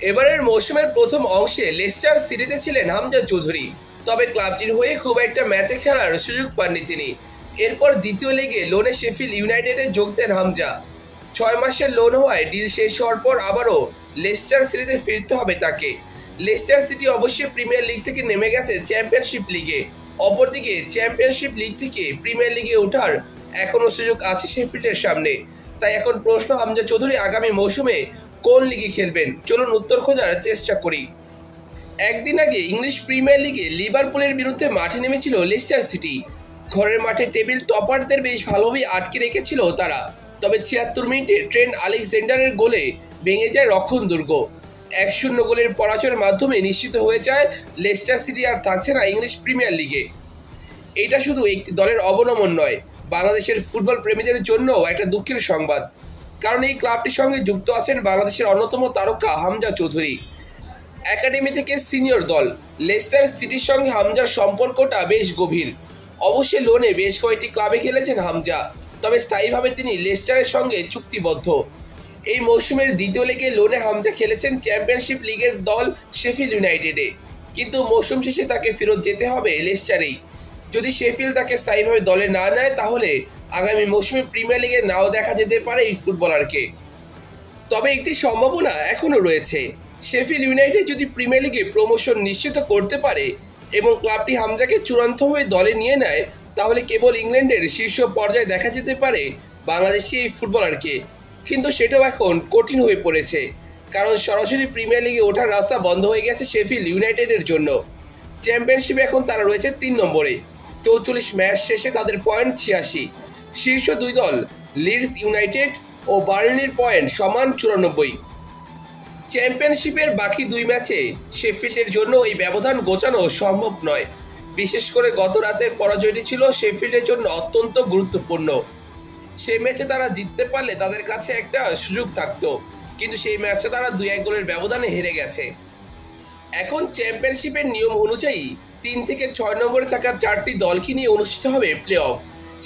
এবারের মৌসুমের প্রথম অংশে লেস্টার সিটিতে ছিলেন হামজা চৌধুরী, তবে ক্লাবটির হয়ে খুব একটা ম্যাচে খেলার সুযোগ পাননি তিনি। এরপর দ্বিতীয় লেগে লোনে শেফিল্ড ইউনাইটেডে যোগ দেন হামজা। 6 মাসের লোন হওয়ায় ডিল শেষ হওয়ার পর আবারও লেস্টার সিটিতে ফিরতে হবে তাকে। লেস্টার সিটি অবশ্যই প্রিমিয়ার লিগ থেকে নেমে গেছে চ্যাম্পিয়নশিপ লিগে। অপরদিকে চ্যাম্পিয়নশিপ লিগ থেকে প্রিমিয়ার লিগে ওঠার এখনও সুযোগ আছে শেফিল্ডের সামনে। তাই এখন প্রশ্ন, হামজা চৌধুরী আগামী মৌসুমে কোন লিগে খেলবেন? চলুন উত্তর খোঁজার চেষ্টা করি। একদিন আগে ইংলিশ প্রিমিয়ার লিগে লিভারপুলের বিরুদ্ধে মাঠে নেমেছিল লেস্টার সিটি। ঘরের মাঠে টেবিল টপারদের বেশ ভালোভাবেই আটকে রেখেছিল তারা। তবে 76 মিনিটে ট্রেন্ট আলেকজান্ডারের গোলে ভেঙে যায় রক্ষণ দুর্গ। 1-0 গোলের পরাজয়ের মাধ্যমে নিশ্চিত হয়ে যায় লেস্টার সিটি আর থাকছে না ইংলিশ প্রিমিয়ার লিগে। এটা শুধু একটি দলের অবনমন নয়, বাংলাদেশের ফুটবল প্রেমীদের জন্যও একটা দুঃখের সংবাদ। কারণ এই ক্লাবটির সঙ্গে যুক্ত আছেন বাংলাদেশের অন্যতম তারকা হামজা চৌধুরী। একাডেমি থেকে সিনিয়র দল লেস্টার সিটির সঙ্গে হামজার সম্পর্কটা বেশ গভীর। অবশ্যই লোনে বেশ কয়েকটি ক্লাবে খেলেছেন হামজা, তবে স্থায়ীভাবে তিনি লেস্টারের সঙ্গে চুক্তিবদ্ধ। এই মৌসুমের দ্বিতীয় লেগে লোনে হামজা খেলেছেন চ্যাম্পিয়নশিপ লিগের দল শেফিল্ড ইউনাইটেডে, কিন্তু মৌসুম শেষে তাকে ফেরত যেতে হবে লেস্টারেই। যদি শেফিল্ড তাকে স্থায়ীভাবে দলে না নেয়, তাহলে আগামী মৌসুমে প্রিমিয়ার লিগে নাও দেখা যেতে পারে এই ফুটবলারকে। তবে একটি সম্ভাবনা এখনও রয়েছে। শেফিল্ড ইউনাইটেড যদি প্রিমিয়ার লিগে প্রমোশন নিশ্চিত করতে পারে এবং ক্লাবটি হামজাকে চূড়ান্তভাবে দলে নিয়ে নেয়, তাহলে কেবল ইংল্যান্ডের শীর্ষ পর্যায়ে দেখা যেতে পারে বাংলাদেশি এই ফুটবলারকে। কিন্তু সেটাও এখন কঠিন হয়ে পড়েছে, কারণ সরাসরি প্রিমিয়ার লিগে ওঠার রাস্তা বন্ধ হয়ে গেছে শেফিল্ড ইউনাইটেডের জন্য। চ্যাম্পিয়নশিপে এখন তারা রয়েছে 3 নম্বরে। 44 ম্যাচ শেষে তাদের পয়েন্ট 86। শীর্ষ দুই দল লিডস ইউনাইটেড ও বার্নলির পয়েন্ট সমান 94। চ্যাম্পিয়নশিপের বাকি 2 ম্যাচে শেফিল্ডের জন্য এই ব্যবধান গোছানো সম্ভব নয়। বিশেষ করে গত রাতের পরাজয়টি ছিল শেফিল্ডের জন্য অত্যন্ত গুরুত্বপূর্ণ। সেই ম্যাচে তারা জিততে পারলে তাদের কাছে একটা সুযোগ থাকতো, কিন্তু সেই ম্যাচটা তারা 2-1 গোলের ব্যবধানে হেরে গেছে। এখন চ্যাম্পিয়নশিপের নিয়ম অনুযায়ী 3 থেকে 6 নম্বরে থাকা 4টি দলকে নিয়ে অনুষ্ঠিত হবে প্লে অফ।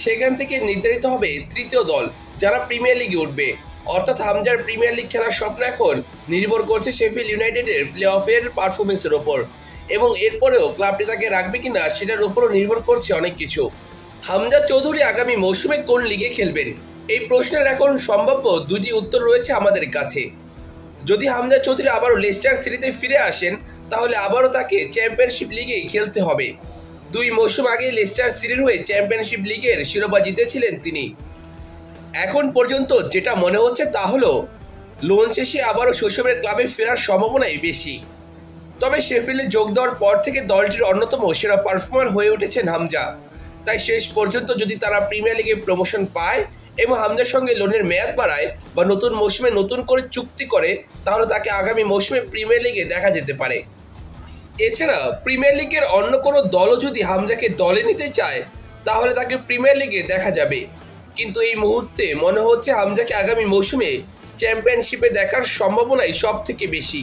সেখান থেকে নির্ধারিত হবে তৃতীয় দল যারা প্রিমিয়ার লিগে উঠবে। অর্থাৎ হামজার প্রিমিয়ার লিগ খেলার স্বপ্ন এখন নির্ভর করছে শেফিল্ড ইউনাইটেডের প্লে অফের পারফরমেন্সের ওপর, এবং এরপরেও ক্লাবটি তাকে রাখবে কিনা সেটার উপরও নির্ভর করছে অনেক কিছু। হামজা চৌধুরী আগামী মৌসুমে কোন লিগে খেলবেন, এই প্রশ্নের এখন সম্ভাব্য 2টি উত্তর রয়েছে আমাদের কাছে। যদি হামজা চৌধুরী আবারও লেস্টার সিটিতে ফিরে আসেন, তাহলে আবারও তাকে চ্যাম্পিয়নশিপ লিগেই খেলতে হবে। 2 মৌসুম আগে লেস্টার সিটির হয়ে চ্যাম্পিয়নশিপ লিগের শিরোপা জিতেছিলেন তিনি। এখন পর্যন্ত যেটা মনে হচ্ছে তা হলো লোন শেষে আবারও শৈশবের ক্লাবে ফেরার সম্ভাবনাই বেশি। তবে শেফিল্ডে যোগ দেওয়ার পর থেকে দলটির অন্যতম সেরা পারফর্মার হয়ে উঠেছেন হামজা। তাই শেষ পর্যন্ত যদি তারা প্রিমিয়ার লিগে প্রমোশন পায় এবং হামজার সঙ্গে লোনের মেয়াদ বাড়ায় বা নতুন মৌসুমে নতুন করে চুক্তি করে, তাহলে তাকে আগামী মৌসুমে প্রিমিয়ার লিগে দেখা যেতে পারে। এছাড়া প্রিমিয়ার লিগের অন্য কোনো দলও যদি হামজাকে দলে নিতে চায়, তাহলে তাকে প্রিমিয়ার লিগে দেখা যাবে। কিন্তু এই মুহূর্তে মনে হচ্ছে হামজাকে আগামী মৌসুমে চ্যাম্পিয়নশিপে দেখার সম্ভাবনাই সব থেকে বেশি।